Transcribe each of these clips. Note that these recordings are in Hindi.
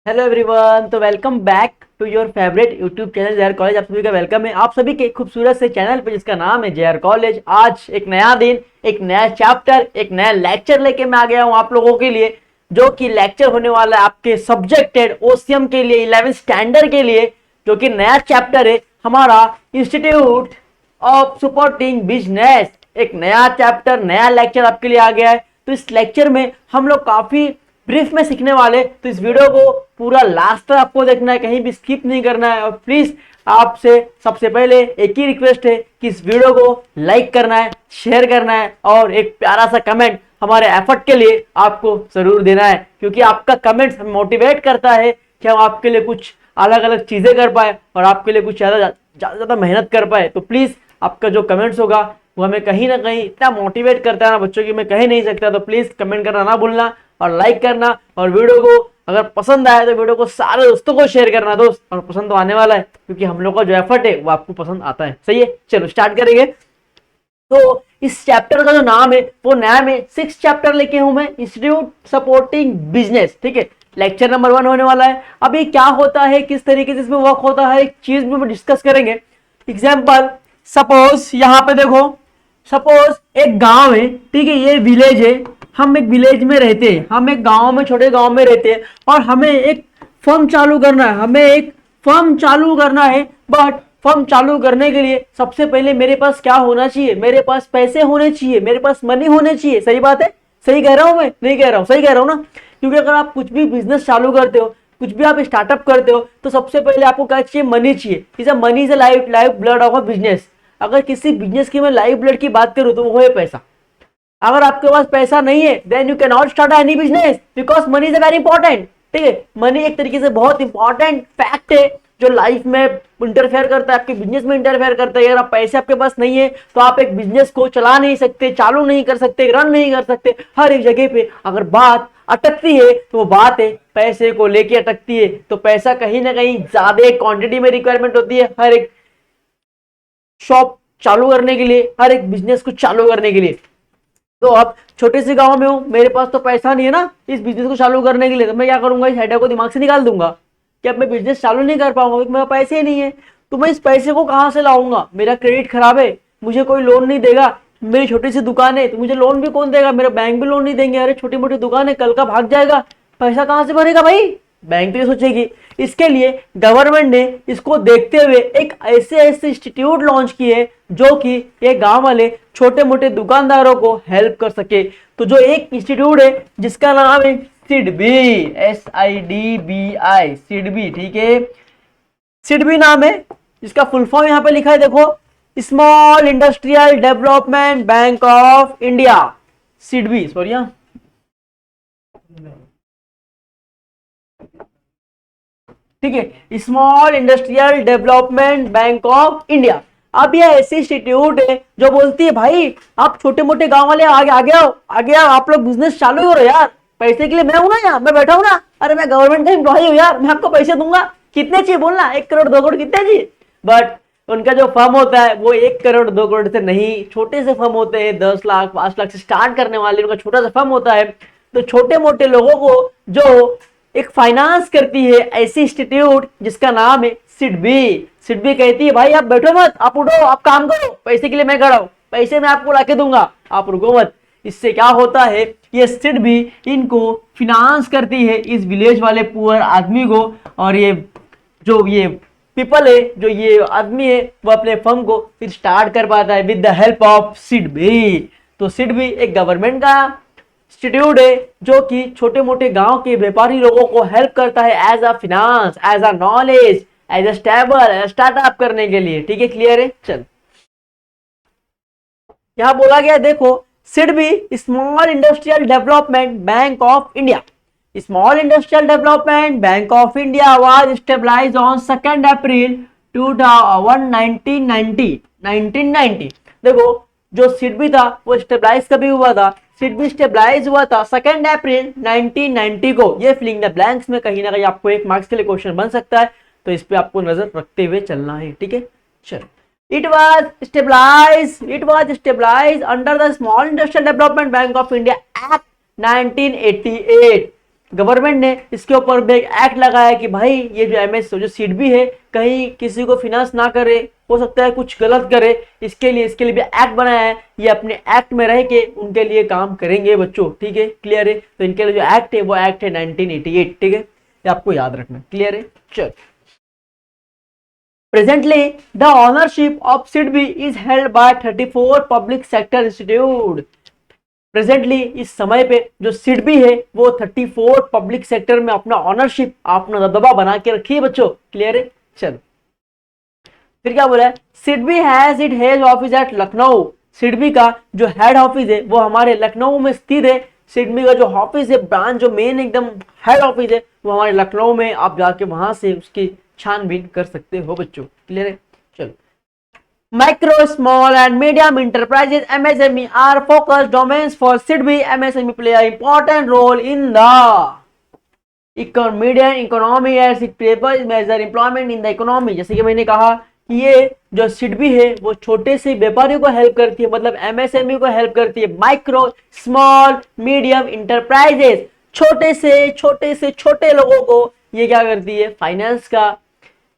हेलो एवरीवन, तो welcome back to your favourite YouTube channel JR college. आप सभी का वेलकम है आप सभी के खूबसूरत से चैनल पे जिसका नाम है जेआर कॉलेज। आज एक नया दिन, एक नया चैप्टर, एक नया लेक्चर लेके मैं आ गया हूँ आप लोगों के लिए, जो कि लेक्चर होने वाला है आपके सब्जेक्टेड ओसीएम के लिए, 11th स्टैंडर्ड के लिए, जो कि नया चैप्टर है हमारा इंस्टीट्यूट ऑफ सपोर्टिंग बिजनेस। एक नया चैप्टर, नया लेक्चर आपके लिए आ गया है। तो इस लेक्चर में हम लोग काफी ब्रीफ में सीखने वाले, तो इस वीडियो को पूरा लास्ट तक आपको देखना है, कहीं भी स्किप नहीं करना है। और प्लीज आपसे सबसे पहले एक ही रिक्वेस्ट है कि इस वीडियो को लाइक करना है, शेयर करना है और एक प्यारा सा कमेंट हमारे एफर्ट के लिए आपको जरूर देना है, क्योंकि आपका कमेंट मोटिवेट करता है कि हम आपके लिए कुछ अलग अलग चीजें कर पाए और आपके लिए कुछ ज्यादा मेहनत कर पाए। तो प्लीज आपका जो कमेंट्स होगा वो हमें कहीं ना कहीं इतना मोटिवेट करता है ना बच्चों की, मैं कह नहीं सकता। तो प्लीज कमेंट करना ना भूलना और लाइक करना, और वीडियो को अगर पसंद आए तो वीडियो को सारे दोस्तों को शेयर करना दोस्त। और पसंद तो आने वाला है, क्योंकि हम लोग का जो एफर्ट है वो आपको पसंद आता है। सही है, चलो स्टार्ट करेंगे। तो इस चैप्टर का जो नाम है वो नया में 6 चैप्टर लेके हूं मैं, इंस्टीट्यूट सपोर्टिंग बिजनेस। ठीक है, लेक्चर नंबर 1 होने वाला है। अब ये क्या होता है, किस तरीके से इसमें वर्क होता है, एक चीज में डिस्कस करेंगे। एग्जाम्पल, सपोज यहाँ पे देखो, सपोज एक गांव है, ठीक है, ये विलेज है। हम एक विलेज में रहते हैं, हम एक गांव में, छोटे गांव में रहते हैं, और हमें एक फर्म चालू करना है, हमें एक फर्म चालू करना है। बट फर्म चालू करने के लिए सबसे पहले मेरे पास क्या होना चाहिए, मेरे पास पैसे होने चाहिए, मेरे पास मनी होने चाहिए। सही बात है, सही कह रहा हूं मैं, नहीं कह रहा हूं, सही कह रहा हूं ना? क्योंकि अगर आप कुछ भी बिजनेस चालू करते हो, कुछ भी आप स्टार्टअप करते हो, तो सबसे पहले आपको क्या चाहिए, मनी चाहिए। Is money is life blood of a business. अगर किसी बिजनेस की मैं लाइफ ब्लड की बात करूं तो वो है पैसा। अगर आपके पास पैसा नहीं है then you can not start any business, because money is very important. ठीक है, मनी एक तरीके से बहुत इंपॉर्टेंट फैक्ट है जो लाइफ में इंटरफेयर करता है, आपके बिजनेस में इंटरफेयर करता है। अगर आप पैसे आपके पास नहीं है तो आप एक बिजनेस को चला नहीं सकते, चालू नहीं कर सकते, रन नहीं कर सकते। हर एक जगह पे अगर बात अटकती है तो वो बात है पैसे को लेके अटकती है। तो पैसा कहीं ना कहीं ज्यादा क्वांटिटी में रिक्वायरमेंट होती है हर एक शॉप चालू करने के लिए, हर एक बिजनेस को चालू करने के लिए। तो अब छोटे से गांव में हूं, मेरे पास तो पैसा नहीं है ना इस बिजनेस को चालू करने के लिए, तो मैं क्या करूंगा, इस आइडिया को दिमाग से निकाल दूंगा कि अब मैं बिजनेस चालू नहीं कर पाऊंगा क्योंकि मेरे पैसे ही नहीं है। तो मैं इस पैसे को कहां से लाऊंगा, मेरा क्रेडिट खराब है, मुझे कोई लोन नहीं देगा। मेरी छोटी सी दुकान है तो मुझे लोन भी कौन देगा, मेरा बैंक भी लोन नहीं देंगे। अरे छोटी मोटी दुकान है, कल का भाग जाएगा, पैसा कहां से भरेगा भाई, बैंक तो ये सोचेगी। इसके लिए गवर्नमेंट ने इसको देखते हुए एक ऐसे ऐसे इंस्टीट्यूट लॉन्च किए जो कि ये गांव वाले छोटे मोटे दुकानदारों को हेल्प कर सके। तो जो एक इंस्टीट्यूट है जिसका नाम है सिडबी, SIDBI, सिडबी। ठीक है, सिडबी नाम है, जिसका फुल फॉर्म यहां पे लिखा है देखो, small Industrial Development Bank of India. SIDBI, sorry, ठीक है, small Industrial Development Bank of India. अब यह ऐसी इंस्टीट्यूट है जो बोलती है भाई आप छोटे मोटे गांव वाले आगे आगे आओ, आगे आओ, आप लोग बिजनेस चालू करो यार, पैसे के लिए मैं हूं ना, यहाँ मैं बैठा हूं ना। अरे मैं गवर्नमेंट का एम्प्लॉय हूं यार, मैं आपको पैसे दूंगा। कितने चाहिए बोलना, 1 करोड़ 2 करोड़ कितने चाहिए। बट उनका जो फर्म होता है वो 1 करोड़ 2 करोड़ से नहीं, छोटे से फर्म होते हैं, 10 लाख 5 लाख से स्टार्ट करने वाले उनका छोटा सा फर्म होता है। तो छोटे मोटे लोगों को जो एक फाइनेंस करती है ऐसी इंस्टीट्यूट जिसका नाम है सिडबी। सिडबी कहती है भाई आप बैठो मत, आप उठो, आप काम करो, पैसे के लिए मैं खड़ा हूं, पैसे मैं आपको लाके दूंगा, आप रुको मत। इससे क्या होता है, ये सिडबी इनको फिनांस करती है, इस विलेज वाले पुअर आदमी को। और ये पीपल है, जो ये आदमी है, वो अपने फर्म को फिर स्टार्ट कर पाता है with the help of SIDBI. तो सिडबी एक गवर्नमेंट का इंस्टीट्यूट है जो कि छोटे मोटे गांव के व्यापारी लोगों को हेल्प करता है as a finance, as a knowledge, as a stable startup करने के लिए। ठीक है, क्लियर है। चल, यहां बोला गया देखो, SIDBI Small Industrial Development Bank of India. Small Industrial Development Bank of India was stabilized on 2 April 1990। देखो, जो सिडबी था वो स्टेबलाइज कभी हुआ था, सिडबी स्टेबलाइज हुआ था 2 अप्रैल 1990 को। ये फिलिंग द ब्लैंक्स में कहीं ना कहीं आपको 1 मार्क्स के लिए क्वेश्चन बन सकता है, तो इस पे आपको नजर रखते हुए चलना है। ठीक है, चलो। It was stabilized under the Small Industrial Development Bank of India Act 1988। Government ने इसके ऊपर भी एक एक्ट लगाया कि भाई ये जो एमएस जो सिडबी है कहीं किसी को फिनांस ना करे, हो सकता है कुछ गलत करे, इसके लिए भी एक्ट बनाया है। ये अपने एक्ट में रह के उनके लिए काम करेंगे बच्चों, ठीक है, क्लियर है। तो इनके लिए जो एक्ट है वो एक्ट है 1988, ठीक है, ये आपको याद रखना, क्लियर है। चल, presently the ownership of SIDBI is held by 34 public sector institute. Presently इस समय पे जो सिडबी है वो 34 पब्लिक सेक्टर में अपना ऑनरशिप, अपना दबदबा बना के रखी है बच्चों, क्लियर है। चलो, फिर क्या बोला है, SIDBI has it head office at Lucknow. SIDBI का जो हेड ऑफिस है वो हमारे लखनऊ में स्थित है। सिडबी का जो ऑफिस है, ब्रांच जो मेन एकदम हेड ऑफिस है वो हमारे लखनऊ में, आप जाके वहां से उसकी छानबीन कर सकते हो बच्चों, क्लियर है। चलो, Micro, small and medium enterprises (MSME) are focus domains for SIDBI. MSME play an important role in the medium economy as it measure employment in the economy. जैसे कि मैंने कहा कि ये जो सिडबी है वो छोटे से व्यापारियों को हेल्प करती है, मतलब एमएसएमई को हेल्प करती है। माइक्रो, स्मॉल, मीडियम इंटरप्राइजेस, छोटे से छोटे लोगों को ये क्या करती है,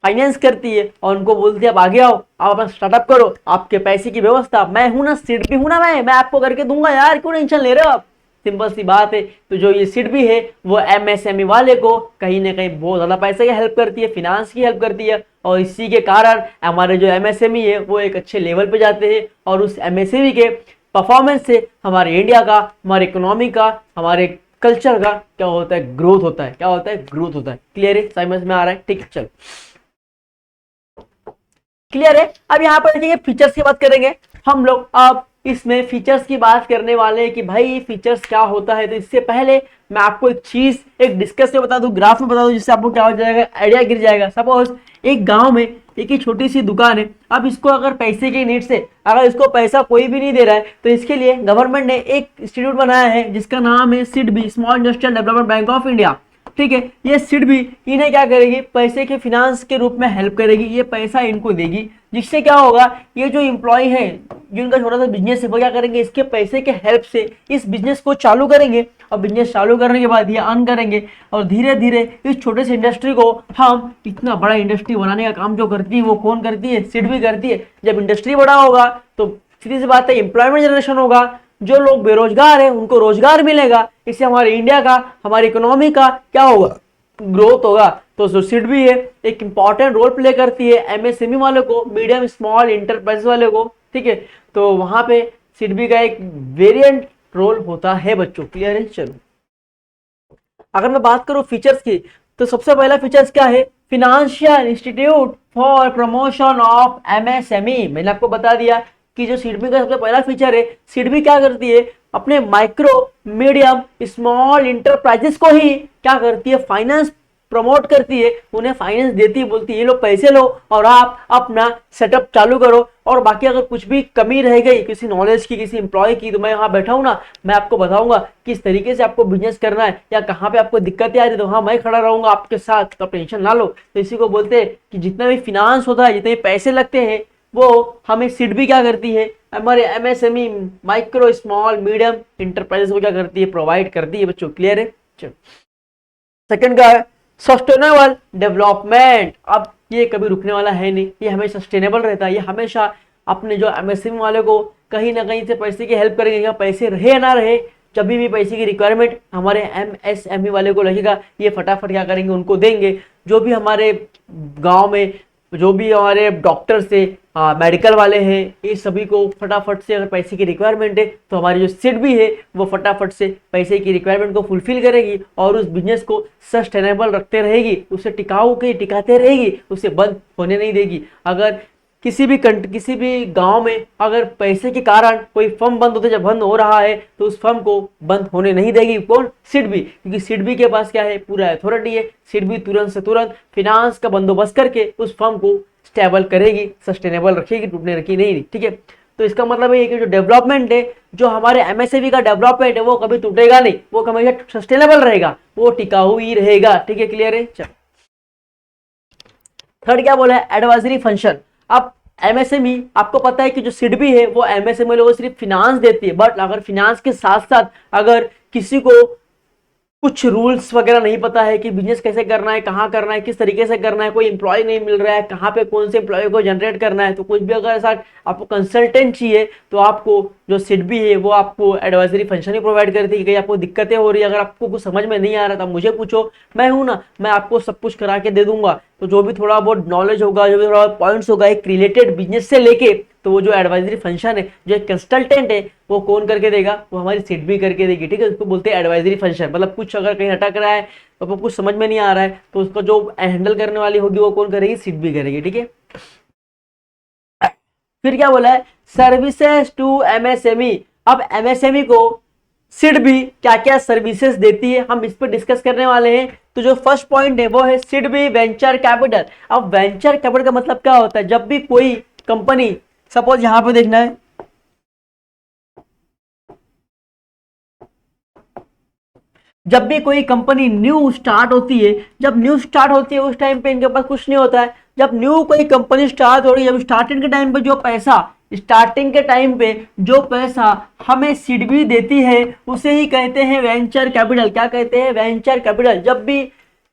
फाइनेंस करती है और उनको बोलती है आप आगे आओ, आप अपना स्टार्टअप करो, आपके पैसे की व्यवस्था मैं हूं ना, सिडबी हूं ना, मैं आपको करके दूंगा यार, क्यों टेंशन ले रहे हो आप, सिंपल सी बात है। तो जो ये सिडबी है वो एमएसएमई वाले को कहीं ना कहीं बहुत ज्यादा पैसे की हेल्प करती है, फिनांस की हेल्प करती है, और इसी के कारण हमारे जो एमएसएमई है वो एक अच्छे लेवल पे जाते हैं, और उस एमएसएमई के परफॉर्मेंस से हमारे इंडिया का, हमारे इकोनॉमी का, हमारे कल्चर का क्या होता है, ग्रोथ होता है। क्या होता है, ग्रोथ होता है। क्लियर है, समझ में आ रहा है, ठीक है। चलो, क्लियर है। अब यहाँ पर देखेंगे फीचर्स की बात करेंगे हम लोग। अब इसमें फीचर्स की बात करने वाले हैं कि भाई फीचर्स क्या होता है। तो इससे पहले मैं आपको एक चीज एक डिस्कस में बता दूं, ग्राफ में बता दूं, जिससे आपको क्या हो जाएगा, आइडिया गिर जाएगा। सपोज एक गांव में एक ही छोटी सी दुकान है। अब इसको अगर पैसे की नीड से अगर इसको पैसा कोई भी नहीं दे रहा है तो इसके लिए गवर्नमेंट ने एक इंस्टीट्यूट बनाया है जिसका नाम है SIDBI, Small Industrial Development Bank of India, ठीक है। ये सिडबी इन्हें क्या करेगी, पैसे के फिनांस के रूप में हेल्प करेगी, ये पैसा इनको देगी, जिससे क्या होगा, ये जो इम्प्लॉय है जिनका छोटा सा बिजनेस है वो क्या करेंगे, इसके पैसे के हेल्प से इस बिजनेस को चालू करेंगे, और बिजनेस चालू करने के बाद ये अर्न करेंगे, और धीरे धीरे इस छोटे से इंडस्ट्री को हम इतना बड़ा इंडस्ट्री बनाने का काम जो करती है वो कौन करती है, सिडबी करती है। जब इंडस्ट्री बड़ा होगा तो सीधी सी बात है एम्प्लॉयमेंट जनरेशन होगा, जो लोग बेरोजगार हैं उनको रोजगार मिलेगा, इससे हमारे इंडिया का, हमारी इकोनॉमी का क्या होगा, ग्रोथ होगा। तो जो सिडबी है एक इंपॉर्टेंट रोल प्ले करती है एमएसएमई वाले को, मीडियम स्मॉल इंटरप्राइज वाले को, ठीक है। तो वहां पे सिडबी का एक वेरिएंट रोल होता है बच्चों, क्लियर है। चलो, अगर मैं बात करूं फीचर्स की तो सबसे पहला फीचर्स क्या है, financial institute for promotion of MSME. मैंने आपको बता दिया कि जो सिडबी का सबसे पहला फीचर है, सिडबी क्या करती है, अपने माइक्रो, मीडियम, स्मॉल इंटरप्राइजेस को ही क्या करती है, फाइनेंस प्रमोट करती है, उन्हें फाइनेंस देती है, बोलती है ये लो पैसे लो और आप अपना सेटअप चालू करो। और बाकी अगर कुछ भी कमी रह गई किसी नॉलेज की, किसी एम्प्लॉय की, तो मैं यहाँ बैठा हूँ ना, मैं आपको बताऊंगा किस तरीके से आपको बिजनेस करना है, या कहाँ पे आपको दिक्कतें आ रही है, तो हाँ मैं खड़ा रहूंगा आपके साथ, तो टेंशन ना लो। तो इसी को बोलते हैं कि जितना भी फिनांस होता है, जितने भी पैसे लगते हैं, वो हमें सिडबी क्या करती है, हमारे MSME, micro small medium enterprises को क्या करती है, प्रोवाइड करती है बच्चों, क्लियर है। चलो, सेकंड का है सस्टेनेबल डेवलपमेंट। अब ये कभी रुकने वाला है नहीं, ये हमेशा सस्टेनेबल रहता है, ये हमेशा अपने जो एमएसएमई वाले को कहीं ना कहीं से पैसे की हेल्प करेंगे, या पैसे रहे ना रहे, जब भी पैसे की रिक्वायरमेंट हमारे एमएसएमई वाले को लगेगा, ये फटाफट क्या करेंगे, उनको देंगे। जो भी हमारे गांव में जो भी हमारे डॉक्टर से मेडिकल वाले हैं, ये सभी को फटाफट से अगर पैसे की रिक्वायरमेंट है तो हमारी जो सिडबी है वो फटाफट से पैसे की रिक्वायरमेंट को फुलफिल करेगी और उस बिजनेस को सस्टेनेबल रखते रहेगी, उसे टिकाऊ के टिकाते रहेगी, उसे बंद होने नहीं देगी। अगर किसी भी गांव में अगर पैसे के कारण कोई फर्म बंद होते, जब बंद हो रहा है तो उस फर्म को बंद होने नहीं देगी, कौन, सिडबी, क्योंकि सिडबी के पास क्या है, पूरा अथॉरिटी है। सिडबी तुरंत से तुरंत फिनांस का बंदोबस्त करके उस फर्म को स्टेबल करेगी, सस्टेनेबल रखेगी, टूटने रखी नहीं, ठीक है। तो इसका मतलब है कि जो डेवलपमेंट है, जो हमारे एमएसएमई का डेवलपमेंट है, वो कभी टूटेगा नहीं, वो हमेशा सस्टेनेबल रहेगा, वो टिकाऊ ही रहेगा, ठीक है, क्लियर है। चलो, थर्ड क्या बोला है, एडवाइजरी फंक्शन। अब एमएसएमई, आपको पता है कि जो सिडबी है वो एमएसएमई लोगों को सिर्फ फिनांस देती है, बट अगर फिनांस के साथ साथ अगर किसी को कुछ रूल्स वगैरह नहीं पता है कि बिजनेस कैसे करना है, कहाँ करना है, किस तरीके से करना है, कोई एम्प्लॉय नहीं मिल रहा है, कहाँ पे कौन से एम्प्लॉय को जनरेट करना है, तो कुछ भी अगर ऐसा आपको कंसल्टेंट चाहिए तो आपको जो सिडबी है वो आपको एडवाइजरी फंक्शन ही प्रोवाइड करती है कि आपको दिक्कतें हो रही है, अगर आपको कुछ समझ में नहीं आ रहा था मुझे पूछो, मैं हूँ ना, मैं आपको सब कुछ करा के दे दूंगा। तो जो भी थोड़ा बहुत नॉलेज होगा, जो भी थोड़ा पॉइंट्स होगा एक रिलेटेड बिजनेस से लेके, तो वो जो एडवाइजरी फंक्शन है, जो एक कंसल्टेंट है वो कौन करके देगा, वो हमारी सिडबी करके देगी, ठीक है। उसको बोलते हैं एडवाइजरी फंक्शन। मतलब कुछ अगर कहीं अटक रहा है तो आपको कुछ समझ में नहीं आ रहा है तो उसको जो हैंडल करने वाली होगी वो कौन करेगी, सिडबी करेगी, ठीक है। फिर क्या बोला है, सर्विसेज टू एमएसएमई। अब एमएसएमई को सिडबी क्या क्या सर्विसेज देती है, हम इस पर डिस्कस करने वाले हैं। तो जो फर्स्ट पॉइंट है वो है सिडबी वेंचर कैपिटल। अब वेंचर कैपिटल का मतलब क्या होता है, जब भी कोई कंपनी, सपोज यहां पे देखना है, जब भी कोई कंपनी न्यू स्टार्ट होती है, जब न्यू स्टार्ट होती है उस टाइम पे इनके पास कुछ नहीं होता है। जब न्यू कोई कंपनी स्टार्ट हो रही है, जब स्टार्टिंग के टाइम पे जो पैसा, स्टार्टिंग के टाइम पे जो पैसा हमें सिडबी देती है उसे ही कहते हैं वेंचर कैपिटल। क्या कहते हैं, वेंचर कैपिटल।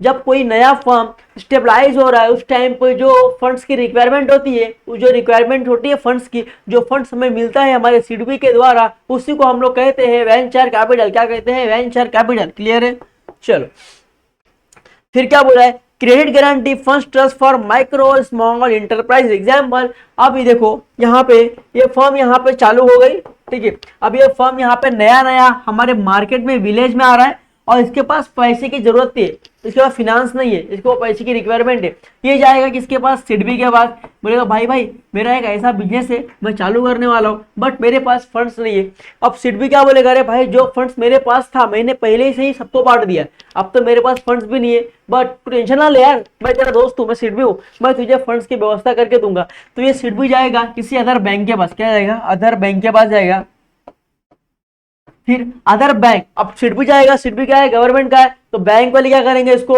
जब कोई नया फर्म स्टेबलाइज हो रहा है उस टाइम पर जो फंड्स की रिक्वायरमेंट होती है, वो जो रिक्वायरमेंट होती है फंड्स की, जो फंड्स हमें मिलता है हमारे सिडबी के द्वारा, उसी को हम लोग कहते हैं वेंचर कैपिटल। क्या कहते हैं, वेंचर कैपिटल। क्लियर है, चलो। फिर क्या बोला है, credit guarantee funds trust for micro small enterprise. Example, अब ये देखो यहाँ पे ये फर्म यहाँ पे चालू हो गई, ठीक है। अब ये फर्म यहाँ पे नया नया हमारे मार्केट में, विलेज में आ रहा है और इसके पास पैसे की जरूरत है, इसके पास फिनांस नहीं है, इसको पैसे की रिक्वायरमेंट है। ये जाएगा किसके पास, सिडबी के पास, बोलेगा भाई भाई मेरा एक ऐसा बिजनेस है मैं चालू करने वाला हूँ बट मेरे पास फंड्स नहीं है। अब सिडबी क्या बोलेगा, अरे भाई जो फंड्स मेरे पास था मैंने पहले से ही सबको बांट दिया, अब तो मेरे पास फंड्स भी नहीं है, बट तू टेंशन ना ले यार, मैं तेरा दोस्त हूँ, मैं सिडबी हूँ, मैं तुझे फंड्स की व्यवस्था करके दूंगा। तो ये सिडबी जाएगा किसी अदर बैंक के पास, क्या जाएगा, अदर बैंक के पास जाएगा। फिर अदर बैंक, अब सिडबी जाएगा, सिडबी क्या है, गवर्नमेंट का है, तो बैंक वाले क्या करेंगे, इसको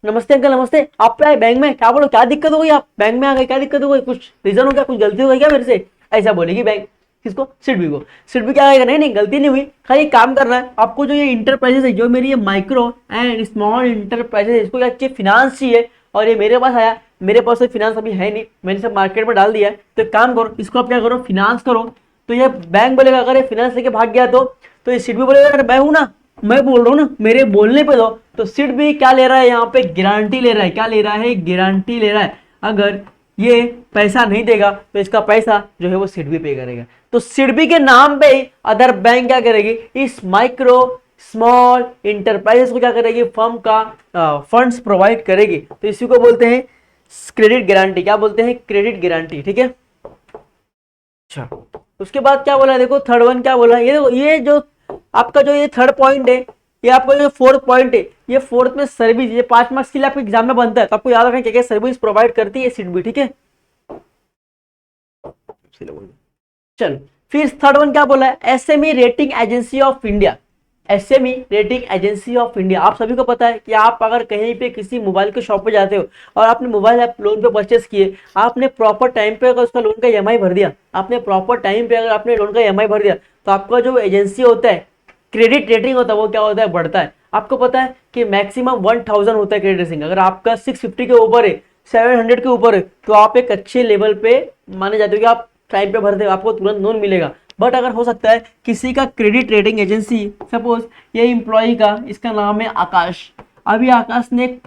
नमस्ते अंकल नमस्ते, आप क्या है बैंक में, क्या बोलो क्या दिक्कत हो गई, आप बैंक में आ गए, क्या दिक्कत हो गई, कुछ रीजन हो गया, कुछ गलती हो गई क्या मेरे से, ऐसा बोलेगी बैंक। किसको, सिडबी को। सिडबी क्या कहेगा, नहीं नहीं गलती नहीं हुई, खाली काम करना है आपको। जो ये इंटरप्राइजेस है, जो मेरी ये माइक्रो एंड स्मॉल इंटरप्राइजेस है, इसको क्या चाहिए, फिनांस चाहिए, और ये मेरे पास आया, मेरे पास तो फिनांस अभी है नहीं, मैंने सब मार्केट में डाल दिया है, तो एक काम करो इसको आप क्या करो, फिनांस करो। तो ये बैंक बोलेगा अगर ये फिनांस लेके भाग गया तो ये सिडबी बोलेगा अरे मैं हूं ना, मैं बोल रहा हूँ ना, मेरे बोलने पे दो। तो सिडबी क्या ले रहा है, यहाँ पे गारंटी ले रहा है, क्या ले रहा है, गारंटी ले रहा है। अगर ये पैसा नहीं देगा तो इसका पैसा जो है वो सिडबी पे करेगा। तो सिडबी के नाम पे अदर बैंक क्या करेगी, इस माइक्रो स्मॉल इंटरप्राइजेस को क्या करेगी, फर्म का फंड्स प्रोवाइड करेगी। तो इसी को बोलते हैं क्रेडिट गारंटी। क्या बोलते हैं, क्रेडिट गारंटी, ठीक है। अच्छा, उसके बाद क्या बोला, देखो थर्ड वन क्या बोला, ये जो आपका जो ये थर्ड पॉइंट है, ये आपका जो फोर्थ पॉइंट है, ये फोर्थ में सर्विस, ये 5 मार्क्स के लिए आपके एग्जाम में बनता है, तो आपको याद रखना क्या क्या सर्विस प्रोवाइड करती है सिडबी, ठीक है। चलो, फिर थर्ड वन क्या बोला है, SME rating agency of India. SME rating agency of India, आप सभी को पता है कि आप अगर कहीं पे किसी मोबाइल के शॉप पे जाते हो और आपने मोबाइल ऐप लोन पे परचेस किए, आपने प्रॉपर टाइम पे अगर उसका लोन का ईएमआई भर दिया, आपने प्रॉपर टाइम पे अगर आपने लोन का ईएमआई भर दिया, तो आपका जो एजेंसी होता है, क्रेडिट रेटिंग होता है, वो क्या होता है, बढ़ता है। आपको पता है कि मैक्सिमम 1000 होता है क्रेडिट रेटिंग। अगर आपका 650 के ऊपर है, 700 के ऊपर है, तो आप एक अच्छे लेवल पे माने जाते हो कि आप टाइम पे भरते हो, आपको तुरंत लोन मिलेगा। बट अगर हो सकता है किसी का क्रेडिट रेटिंग एजेंसी, सपोज ये एम्प्लॉय का, इसका नाम है आकाश, अभी आकाश ने एक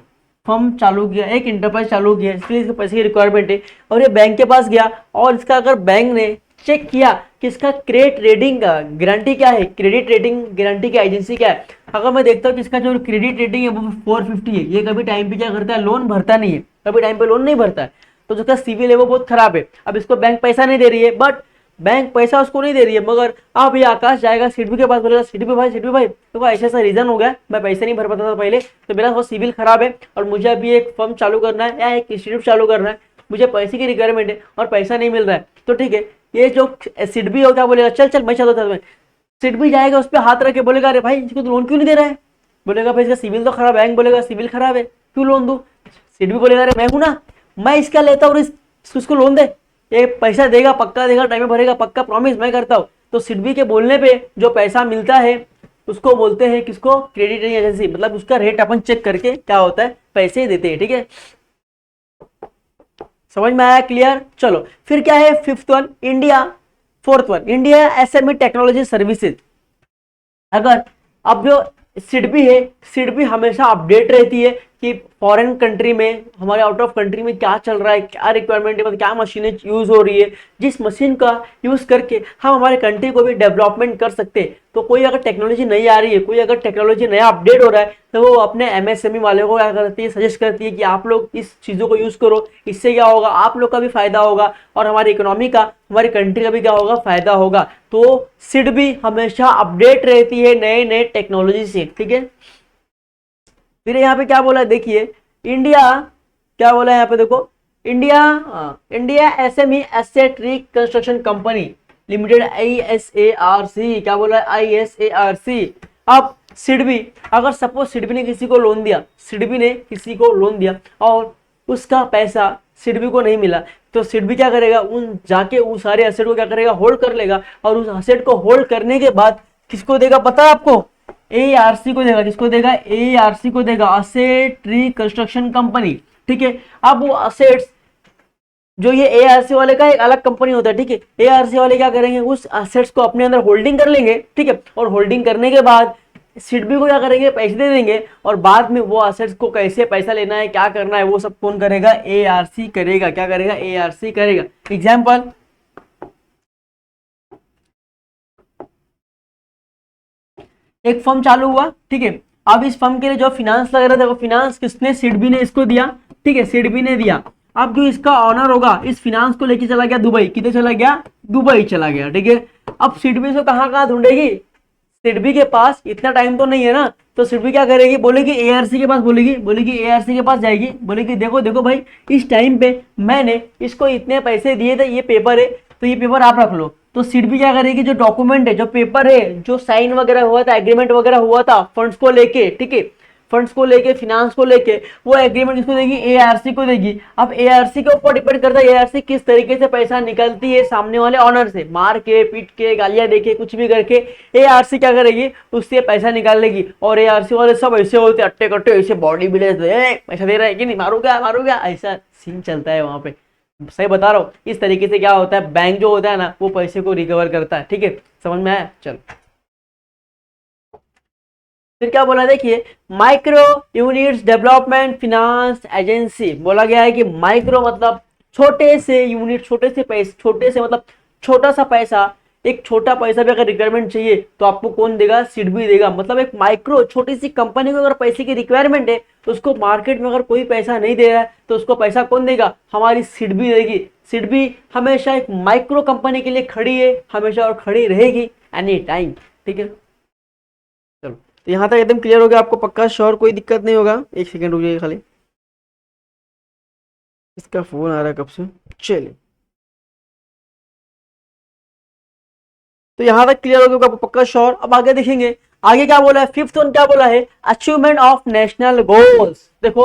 फर्म चालू किया, एक इंटरप्राइज चालू किया, इसके लिए इसको पैसे की रिक्वायरमेंट है, और ये बैंक के पास गया और इसका अगर बैंक ने चेक किया कि इसका क्रेडिट रेटिंग गारंटी क्या है, क्रेडिट रेटिंग गारंटी की एजेंसी क्या है, अगर मैं देखता हूँ कि इसका जो क्रेडिट रेटिंग है वो 450 है, ये कभी टाइम पे क्या करता है, लोन भरता नहीं है, कभी टाइम पे लोन नहीं भरता है, तो जो सिविल है वो बहुत खराब है। अब इसको बैंक पैसा नहीं दे रही है, बट बैंक पैसा उसको नहीं दे रही है, मगर अब ये आकाश जाएगा सिडबी के पास, बोलेगा सिडबी भाई तो ऐसा ऐसा रीजन हो गया, मैं पैसे नहीं भर पाता था पहले, तो मेरा वो सिविल खराब है और मुझे अभी एक फर्म चालू करना है या एक इंस्टीट्यूट चालू करना है, मुझे पैसे की रिक्वायरमेंट है और पैसा नहीं मिल रहा है, तो ठीक है, ये जो सिडबी होगा बोलेगा चल चल मैं चलता था, सिडबी जाएगा उस पर हाथ रख के बोलेगा अरे भाई इसको तो लोन क्यों नहीं दे रहा है, बोलेगा भाई इसका सिविल तो खराब है, बैंक बोलेगा सिविल खराब है क्यों लोन दूं, सिडबी बोलेगा अरे मैं हूं ना, मैं इसका लेता हूँ उसको लोन दे, ये पैसा देगा, पक्का देगा, टाइम में भरेगा, पक्का प्रॉमिस मैं करता हूँ। तो सिडबी के बोलने पे जो पैसा मिलता है उसको बोलते हैं किसको, क्रेडिट रेटिंग एजेंसी। मतलब उसका रेट अपन चेक करके क्या होता है, पैसे देते हैं, ठीक है। समझ में आया, क्लियर। चलो फिर क्या है fifth one, India. Fourth one, India SME technology services. अगर अब जो सिडबी है, सिडबी हमेशा अपडेट रहती है कि फॉरेन कंट्री में, हमारे आउट ऑफ कंट्री में क्या चल रहा है, क्या रिक्वायरमेंट है, मतलब क्या मशीनें यूज हो रही है, जिस मशीन का यूज करके हम हमारे कंट्री को भी डेवलपमेंट कर सकते हैं। तो कोई अगर टेक्नोलॉजी नई आ रही है, कोई अगर टेक्नोलॉजी नया अपडेट हो रहा है, तो वो अपने एमएसएमई वाले को क्या करती है, सजेस्ट करती है कि आप लोग इस चीज़ों को यूज़ करो, इससे क्या होगा, आप लोग का भी फायदा होगा और हमारी इकोनॉमी का, हमारी कंट्री का भी क्या होगा, फायदा होगा। तो सिड भी हमेशा अपडेट रहती है नए नए टेक्नोलॉजी से, ठीक है। फिर यहाँ पे क्या बोला है देखिए, इंडिया क्या बोला है यहाँ पे देखो, India India SME asset reconstruction company limited, ISARC, क्या बोला है, ISARC। अब सिडबी, अगर सपोज सिडबी ने किसी को लोन दिया, सिडबी ने किसी को लोन दिया और उसका पैसा सिडबी को नहीं मिला, तो सिडबी क्या करेगा, उन जाके उस सारे एसेट को क्या करेगा, होल्ड कर लेगा। और उस एसेट को होल्ड करने के बाद किसको देगा पता है आपको, ARC को देगा। किसको देगा, ARC को देगा, असेट रिकंस्ट्रक्शन कंपनी, ठीक है। अब वो असेट्स, जो ये ARC वाले का एक अलग कंपनी होता है, ठीक है। ARC वाले क्या करेंगे, उस असेट्स को अपने अंदर होल्डिंग कर लेंगे, ठीक है। और होल्डिंग करने के बाद सिडबी को क्या करेंगे, पैसे दे देंगे। और बाद में वो असेट्स को कैसे पैसा लेना है, क्या करना है, वो सब कौन करेगा, ARC करेगा। क्या करेगा, ARC करेगा। एग्जाम्पल, एक फर्म चालू हुआ, ठीक है। अब इस फर्म के लिए जो फाइनेंस लग रहा था, वो फाइनेंस किसने, सिडबी ने इसको दिया, ठीक है, सिडबी ने दिया। अब जो इसका ऑनर होगा, इस फाइनेंस को लेके चला गया दुबई। किधर चला गया, दुबई चला गया, ठीक है। अब सिडबी से कहाँ कहाँ ढूंढेगी, सिडबी के पास इतना टाइम तो नहीं है ना, तो सिडबी क्या करेगी, बोलेगी ARC के पास, बोलेगी ARC के पास जाएगी, बोलेगी देखो देखो भाई, इस टाइम पे मैंने इसको इतने पैसे दिए थे, ये पेपर है, तो ये पेपर आप रख लो। तो सिडबी क्या करेगी, जो डॉक्यूमेंट है, जो पेपर है, जो साइन वगैरह हुआ था, एग्रीमेंट वगैरह हुआ था फंड्स को लेके, ठीक है, फंड्स को लेके, फाइनेंस को लेके, वो एग्रीमेंट किसको देगी, ARC को देगी। अब ARC के ऊपर डिपेंड करता है ARC किस तरीके से पैसा निकलती है सामने वाले ऑनर से, मार के, पीट के, गालियां देके, कुछ भी करके ARC क्या करेगी, उससे पैसा निकाल लेगी। और ARC वाले सब ऐसे होते, अट्टे कट्टे ऐसे बॉडी बिल्डर, पैसा दे रहा है कि नहीं, मारूंगा, ऐसा सीन चलता है वहां पे। सही बता रहा हूँ। इस तरीके से क्या होता है, बैंक जो होता है ना, वो पैसे को रिकवर करता है, ठीक है। समझ में आया, चल। फिर क्या बोला देखिए, micro units development finance agency. बोला गया है कि माइक्रो मतलब छोटे से यूनिट, छोटे से पैसे, छोटे से मतलब छोटा सा पैसा, एक छोटा पैसा भी अगर रिक्वायरमेंट चाहिए तो आपको कौन देगा, सिडबी देगा। मतलब एक माइक्रो छोटी सी कंपनी को अगर पैसे की रिक्वायरमेंट है, तो उसको मार्केट में अगर कोई पैसा नहीं दे रहा है, तो उसको पैसा कौन देगा, हमारी सिडबी देगी। सिडबी हमेशा एक माइक्रो कंपनी के लिए खड़ी है, हमेशा, और खड़ी रहेगी एनी टाइम, ठीक है। चलो, तो यहाँ तक एकदम क्लियर हो गया आपको, पक्का श्योर, कोई दिक्कत नहीं होगा। एक सेकंड रुकिए खाली, इसका फोन आ रहा है कब से, चलिए। तो यहाँ तक क्लियर हो गया आपको, पक्का श्योर। अब आगे देखेंगे, आगे क्या बोला है, फिफ्थ वन क्या बोला है, अचीवमेंट ऑफ नेशनल गोल्स। देखो,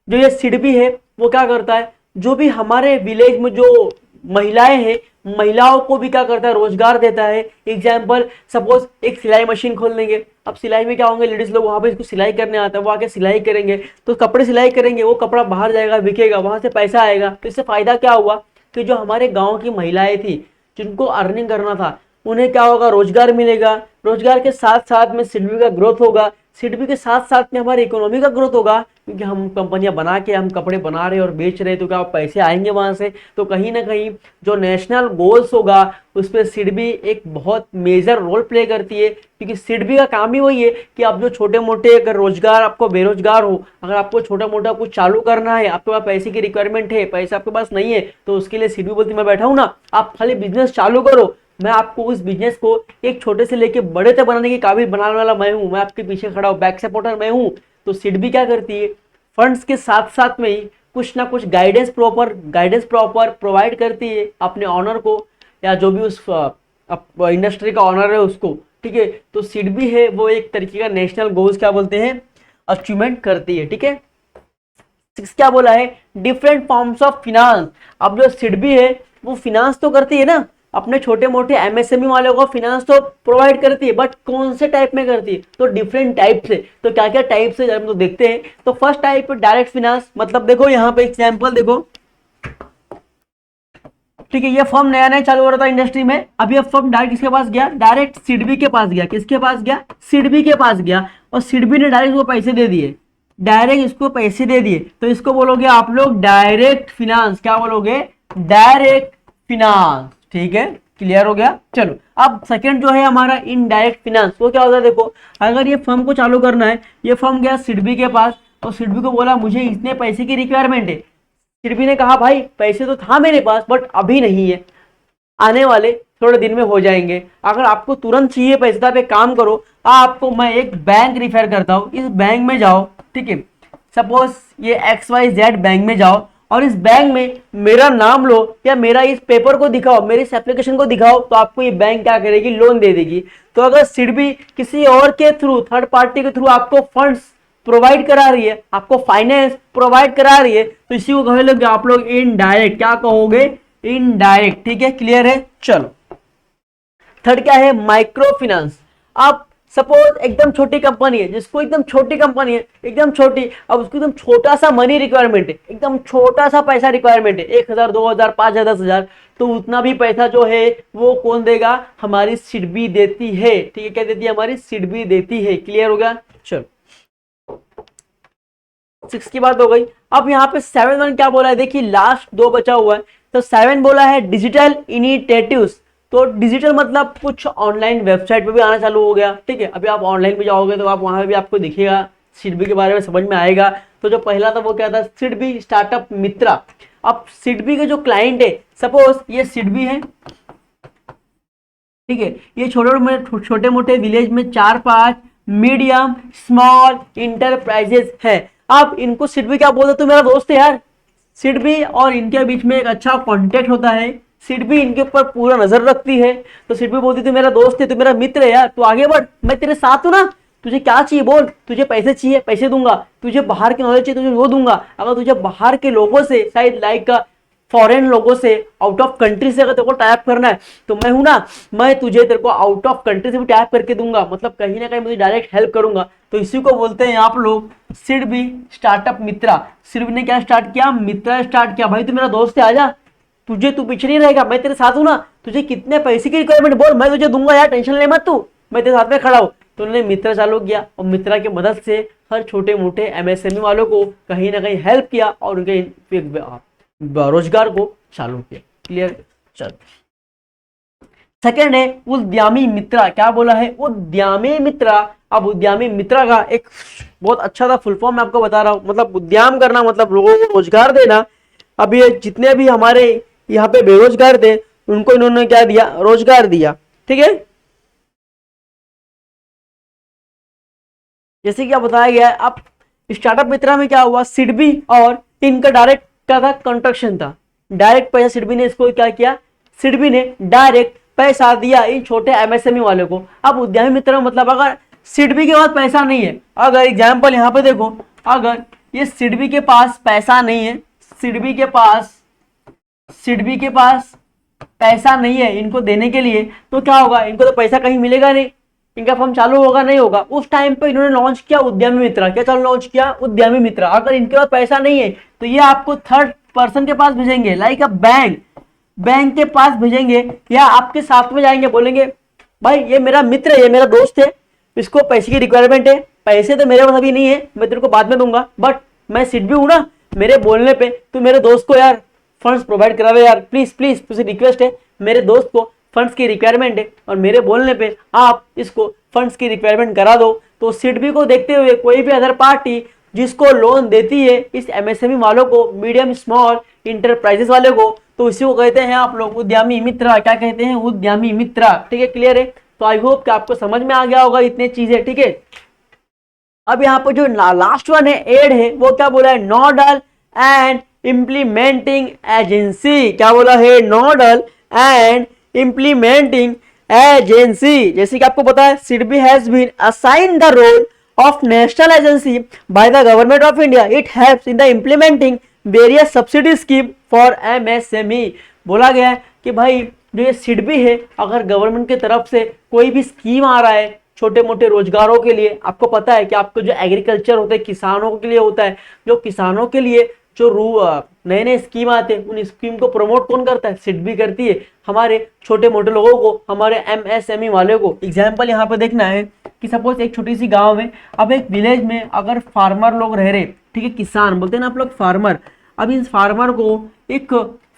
जो ये सिडबी है, वो क्या करता है, जो भी हमारे विलेज में जो महिलाएं हैं, महिलाओं को भी क्या करता है, रोजगार देता है। एग्जाम्पल, सपोज एक सिलाई मशीन खोल देंगे। अब सिलाई में क्या होंगे, लेडीज लोग वहां पे इसको सिलाई करने आता है, वो आके सिलाई करेंगे, तो कपड़े सिलाई करेंगे, वो कपड़ा बाहर जाएगा, बिकेगा, वहां से पैसा आएगा। तो इससे फायदा क्या हुआ कि जो हमारे गाँव की महिलाएं थी, जिनको अर्निंग करना था, उन्हें क्या होगा, रोजगार मिलेगा। रोजगार के साथ साथ में सिडबी का ग्रोथ होगा, सिडबी के साथ साथ में हमारी इकोनॉमी का ग्रोथ होगा, क्योंकि हम कंपनियां बना के हम कपड़े बना रहे और बेच रहे, तो क्या पैसे आएंगे वहां से। तो कहीं ना कहीं जो नेशनल गोल्स होगा, उस पर सिडबी एक बहुत मेजर रोल प्ले करती है, क्योंकि सिडबी का काम ही वही है कि आप जो छोटे मोटे, अगर रोजगार, आपको बेरोजगार हो, अगर आपको छोटा मोटा कुछ चालू करना है, आपके पास पैसे की रिक्वायरमेंट है, पैसा आपके पास नहीं है, तो उसके लिए सिडबी बोलती है, मैं बैठा हूं ना, आप खाली बिजनेस चालू करो, मैं आपको उस बिजनेस को एक छोटे से लेके बड़े तक बनाने के काबिल बनाने वाला मैं हूं, मैं आपके पीछे खड़ा हूं, बैक सपोर्टर मैं हूं। तो सिडबी क्या करती है, फंड्स के साथ साथ में ही कुछ ना कुछ गाइडेंस प्रॉपर प्रोवाइड करती है अपने ऑनर को, या जो भी उस इंडस्ट्री का ऑनर है उसको, ठीक है। तो सिडबी है वो एक तरीके का नेशनल गोल्स क्या बोलते हैं, अचीवमेंट करती है, ठीक है। क्या बोला है, डिफरेंट फॉर्म्स ऑफ फिनांस। अब जो सिडबी है वो फिनांस तो करती है ना, अपने छोटे मोटे एमएसएमई वालों को फाइनेंस तो प्रोवाइड करती है, बट कौन से टाइप में करती है, तो डिफरेंट टाइप से। तो क्या क्या टाइप से हम लोग देखते हैं। तो फर्स्ट टाइप डायरेक्ट फाइनेंस, मतलब देखो यहाँ पे एग्जाम्पल देखो, ठीक है, ये फर्म नया नया चालू हो रहा था इंडस्ट्री में, अब ये फर्म डायरेक्ट किसके पास गया, डायरेक्ट सिडबी के पास गया। किसके पास गया, सिडबी के पास गया, और सिडबी ने डायरेक्ट इसको पैसे दे दिए, डायरेक्ट इसको पैसे दे दिए। तो इसको बोलोगे आप लोग डायरेक्ट फिनांस, क्या बोलोगे, डायरेक्ट फिनांस। ठीक है, क्लियर हो गया। चलो अब सेकंड जो है हमारा इनडायरेक्ट फिनांस, वो क्या होता है, देखो अगर ये फर्म को चालू करना है, ये फर्म गया सिडबी के पास, और सिडबी को बोला मुझे इतने पैसे की रिक्वायरमेंट है। सिडबी ने कहा भाई पैसे तो था मेरे पास, बट अभी नहीं है, आने वाले थोड़े दिन में हो जाएंगे। अगर आपको तुरंत चाहिए पैसे तो आप एक काम करो, आपको मैं एक बैंक रिफर करता हूँ, इस बैंक में जाओ। ठीक है, सपोज ये XYZ बैंक में जाओ, और इस बैंक में मेरा नाम लो, या मेरा इस पेपर को दिखाओ, मेरी इस एप्लीकेशन को दिखाओ, तो आपको ये बैंक क्या करेगी, लोन दे देगी। तो अगर सिडबी किसी और के थ्रू, थर्ड पार्टी के थ्रू आपको फंड्स प्रोवाइड करा रही है, आपको फाइनेंस प्रोवाइड करा रही है, तो इसी को कहोगे आप लोग इनडायरेक्ट, क्या कहोगे, इनडायरेक्ट। ठीक है, क्लियर है। चलो थर्ड क्या है, माइक्रो फाइनेंस। आप सपोज एकदम छोटी कंपनी है, जिसको एकदम छोटी कंपनी है, एकदम छोटी, अब उसको एकदम छोटा सा मनी रिक्वायरमेंट है, एकदम छोटा सा पैसा रिक्वायरमेंट है, 1,000 2,000 5,000 10,000, तो उतना भी पैसा जो है वो कौन देगा, हमारी सिडबी देती है। ठीक है, क्या देती है, हमारी सिडबी देती है। क्लियर हो गया। चलो 6 की बात हो गई। अब यहाँ पे 7 1 क्या बोला है, देखिए लास्ट 2 बचा हुआ है। तो 7 बोला है डिजिटल इनिशिएटिव्स। तो डिजिटल मतलब कुछ ऑनलाइन वेबसाइट पे भी आना चालू हो गया। ठीक है, अभी आप ऑनलाइन पे जाओगे तो आप वहां पे भी आपको दिखेगा, सिडबी के बारे में समझ में आएगा। तो जो पहला था वो क्या था, सिडबी स्टार्टअप मित्रा। अब सिडबी के जो क्लाइंट है, सपोज ये सिडबी है, ठीक है, ये छोटे मोटे विलेज में 4-5 मीडियम स्मॉल इंटरप्राइजेस है। अब इनको सिडबी क्या बोलते, तू मेरा दोस्त है यार। सिडबी और इनके बीच में एक अच्छा कॉन्टेक्ट होता है, सिडबी इनके ऊपर पूरा नजर रखती है। तो सिडबी बोलती तू मेरा दोस्त है, तू मेरा मित्र है यार, तू आगे बढ़, मैं तेरे साथ हूं ना, तुझे क्या चाहिए बोल, तुझे पैसे चाहिए पैसे दूंगा, तुझे बाहर की नॉलेज चाहिए तुझे वो दूंगा। अगर तुझे बाहर के लोगों से, शायद लाइक फॉरेन लोगों से, आउट ऑफ कंट्री से अगर तेरे को टाइप करना है, तो मैं हूं ना, मैं तुझे तेरे को आउट ऑफ कंट्री से भी टाइप करके दूंगा, मतलब कहीं ना कहीं मुझे डायरेक्ट हेल्प करूंगा। तो इसी को बोलते हैं आप लोग सिडबी स्टार्टअप मित्रा। सिडबी ने क्या स्टार्ट किया, मित्रा स्टार्ट किया। भाई तू मेरा दोस्त है, आजा, तुझे तू पीछे नहीं रहेगा, मैं तेरे साथ हूं ना, तुझे कितने पैसे की रिक्वायरमेंट बोल, मैं तुझे दूंगा यार, टेंशन ले मत, तू मैं तेरे साथ में खड़ा हूं। तो उन्होंने मित्रा चालू किया, और मित्रा की मदद से हर छोटे मोटे एमएसएमई वालों को कहीं ना कहीं हेल्प किया, और उनके रोजगार को चालू किया। क्लियर। चल सेकंड है उद्यमी मित्रा। क्या बोला है, उद्यमी मित्रा। अब उद्यमी मित्रा का एक बहुत अच्छा सा फुल फॉर्म मैं आपको बता रहा हूं, मतलब उद्यम करना मतलब लोगों को रोजगार देना। अब ये जितने भी हमारे यहाँ पे बेरोजगार थे, उनको इन्होंने क्या दिया, रोजगार दिया। ठीक है, जैसे कि बताया गया है। अब स्टार्टअप मित्रा में क्या हुआ, सिडबी और इनका डायरेक्ट क्या था, कंस्ट्रक्शन था, डायरेक्ट पैसा सिडबी ने इसको क्या किया, सिडबी ने डायरेक्ट पैसा दिया इन छोटे एमएसएमई वाले को। अब उद्यमी मित्र मतलब अगर सिडबी के पास पैसा नहीं है, अगर एग्जाम्पल यहाँ पे देखो, अगर ये सिडबी के पास पैसा नहीं है, सिडबी के पास पैसा नहीं है इनको देने के लिए, तो क्या होगा, इनको तो पैसा कहीं मिलेगा नहीं, इनका फॉर्म चालू होगा नहीं होगा। उस टाइम पे इन्होंने लॉन्च किया उद्यमी मित्रा। क्या चालू लॉन्च किया, उद्यमी मित्रा। अगर इनके पास पैसा नहीं है तो ये आपको थर्ड पर्सन के पास भेजेंगे, लाइक अ बैंक के पास भेजेंगे, या आपके साथ में जाएंगे, बोलेंगे भाई ये मेरा मित्र है, ये मेरा दोस्त है, इसको पैसे की रिक्वायरमेंट है, पैसे तो मेरे पास अभी नहीं है, मैं तेरे को बाद में दूंगा, बट मैं सिडबी हूं ना, मेरे बोलने पे तू मेरे दोस्त को यार फंड्स प्रोवाइड करा दे यार, प्लीज प्लीज, तुझसे रिक्वेस्ट है, मेरे दोस्त को फंड्स की रिक्वायरमेंट है, और मेरे बोलने पे आप इसको फंड्स की रिक्वायरमेंट करा दो। तो सिडबी को देखते हुए कोई भी अदर पार्टी जिसको लोन देती है इस एमएसएमई वालों को, मीडियम स्मॉल इंटरप्राइजेस वाले को, तो इसी को कहते हैं आप लोग उद्यमी मित्रा। क्या कहते हैं, उद्यमी मित्रा। ठीक है, क्लियर है। तो आई होप कि आपको समझ में आ गया होगा इतने चीजें। ठीक है, अब यहाँ पर जो लास्ट वन है, एड है, वो क्या बोला है, नोडल एंड इम्प्लीमेंटिंग एजेंसी। क्या बोला है, नोडल एंड इम्प्लीमेंटिंग एजेंसी। जैसे कि आपको पता है SIDBI has been assigned the role of national agency by the government of India. It helps in the implementing various subsidy scheme for MSME. बोला गया है कि भाई जो ये सिडबी है, अगर गवर्नमेंट की तरफ से कोई भी स्कीम आ रहा है छोटे मोटे रोजगारों के लिए, आपको पता है कि आपको जो एग्रीकल्चर होता है किसानों के लिए होता है, जो किसानों के लिए जो नए नए स्कीम आते हैं उन स्कीम को प्रमोट कौन करता है, सिडबी करती है हमारे छोटे मोटे लोगों को, हमारे एमएसएमई वाले को। एग्जाम्पल यहाँ पे देखना है कि सपोज एक छोटी सी गांव में, अब एक विलेज में अगर फार्मर लोग रह रहे, ठीक है, किसान बोलते हैं ना आप लोग फार्मर, अब इस फार्मर को एक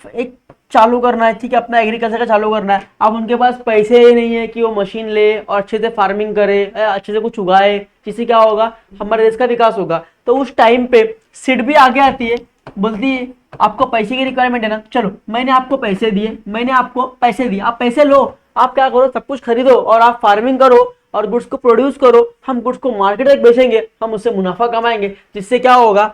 एक चालू करना है, ठीक है, अपना एग्रीकल्चर का चालू करना है। अब उनके पास पैसे ही नहीं है कि वो मशीन ले और अच्छे से फार्मिंग करे, अच्छे से कुछ उगाए, जिससे क्या होगा, हमारे देश का विकास होगा। तो उस टाइम पे सिडबी आगे आती है, बोलती है आपको पैसे की रिक्वायरमेंट है ना, चलो मैंने आपको पैसे दिए, मैंने आपको पैसे दिए, आप पैसे लो, आप क्या करो, सब कुछ खरीदो और आप फार्मिंग करो और गुड्स को प्रोड्यूस करो, हम गुड्स को मार्केट तक बेचेंगे, हम उससे मुनाफा कमाएंगे, जिससे क्या होगा,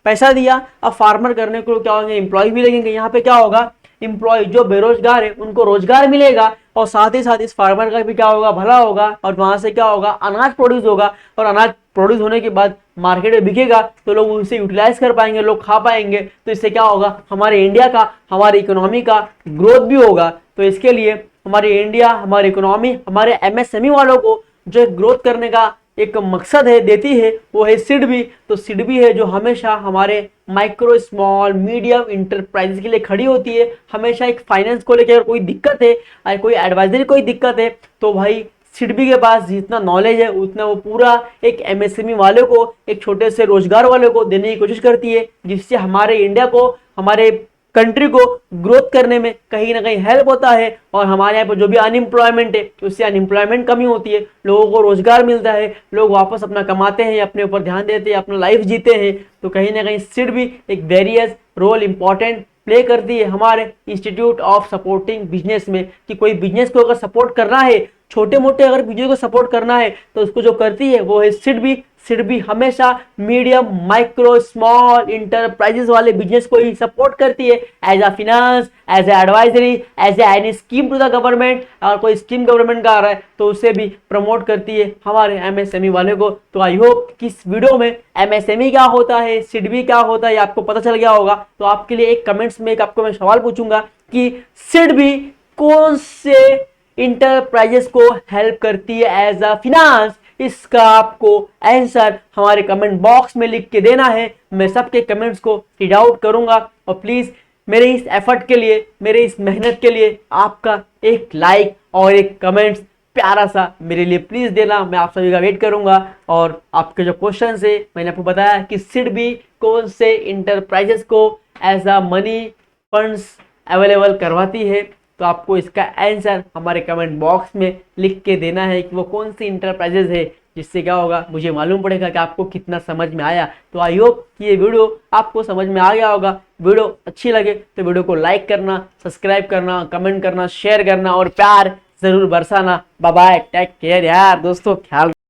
पैसा दिया, अब फार्मर करने को क्या होंगे, एम्प्लॉय भी लगेंगे। यहाँ पे क्या होगा, एम्प्लॉय जो बेरोजगार है उनको रोजगार मिलेगा और साथ ही साथ इस फार्मर का भी क्या होगा, भला होगा, और वहां से क्या होगा, अनाज प्रोड्यूस होगा, और अनाज प्रोड्यूस होने के बाद मार्केट में बिकेगा तो लोग उसे यूटिलाइज कर पाएंगे, लोग खा पाएंगे, तो इससे क्या होगा, हमारे इंडिया का, हमारी इकोनॉमी का ग्रोथ भी होगा। तो इसके लिए हमारी इंडिया, हमारी इकोनॉमी, हमारे एमएसएमई वालों को जो ग्रोथ करने का एक मकसद है, देती है, वो है सिडबी। तो सिडबी है जो हमेशा हमारे माइक्रो स्मॉल मीडियम इंटरप्राइजेस के लिए खड़ी होती है, हमेशा एक फाइनेंस को लेकर कोई दिक्कत है या कोई एडवाइजरी कोई दिक्कत है तो भाई सिडबी के पास जितना नॉलेज है उतना वो पूरा एक एमएसएमई वाले को, एक छोटे से रोजगार वाले को देने की कोशिश करती है, जिससे हमारे इंडिया को, हमारे कंट्री को ग्रोथ करने में कहीं ना कहीं हेल्प होता है। और हमारे यहाँ पर जो भी अनएम्प्लॉयमेंट है उससे अनएम्प्लॉयमेंट कमी होती है, लोगों को रोजगार मिलता है, लोग वापस अपना कमाते हैं, अपने ऊपर ध्यान देते हैं, अपना लाइफ जीते हैं। तो कहीं ना कहीं सिडबी एक वेरियस रोल इंपॉर्टेंट प्ले करती है हमारे इंस्टीट्यूट ऑफ सपोर्टिंग बिजनेस में, कि कोई बिजनेस को अगर सपोर्ट करना है, छोटे मोटे अगर बिजनेस को सपोर्ट करना है तो उसको जो करती है वो है सिडबी। सिडबी हमेशा मीडियम माइक्रो स्मॉल इंटरप्राइजेस वाले बिजनेस को ही सपोर्ट करती है, as a finance, as a advisory, as any scheme to the government. और कोई स्कीम गवर्नमेंट का आ रहा है तो उसे भी प्रमोट करती है हमारे एमएसएमई वाले को। तो आई होप कि इस वीडियो में एमएसएमई क्या होता है, सिडबी क्या होता है, ये आपको पता चल गया होगा। तो आपके लिए एक कमेंट्स में एक आपको मैं सवाल पूछूंगा कि सिडबी कौन से इंटरप्राइजेस को हेल्प करती है एज अ फिनांस, इसका आपको आंसर हमारे कमेंट बॉक्स में लिख के देना है। मैं सबके कमेंट्स को रीड आउट करूंगा और प्लीज मेरे इस एफर्ट के लिए, मेरे इस मेहनत के लिए आपका एक लाइक और एक कमेंट्स प्यारा सा मेरे लिए प्लीज देना। मैं आप सभी का वेट करूंगा। और आपके जो क्वेश्चन है, मैंने आपको बताया कि सिडबी कौन से इंटरप्राइजेस को as a money funds available करवाती है, तो आपको इसका आंसर हमारे कमेंट बॉक्स में लिख के देना है कि वो कौन सी इंटरप्राइजेस है, जिससे क्या होगा, मुझे मालूम पड़ेगा कि आपको कितना समझ में आया। तो आई होप कि ये वीडियो आपको समझ में आ गया होगा। वीडियो अच्छी लगे तो वीडियो को लाइक करना, सब्सक्राइब करना, कमेंट करना, शेयर करना और प्यार जरूर बरसाना। बाय बाय, टेक केयर यार दोस्तों, ख्याल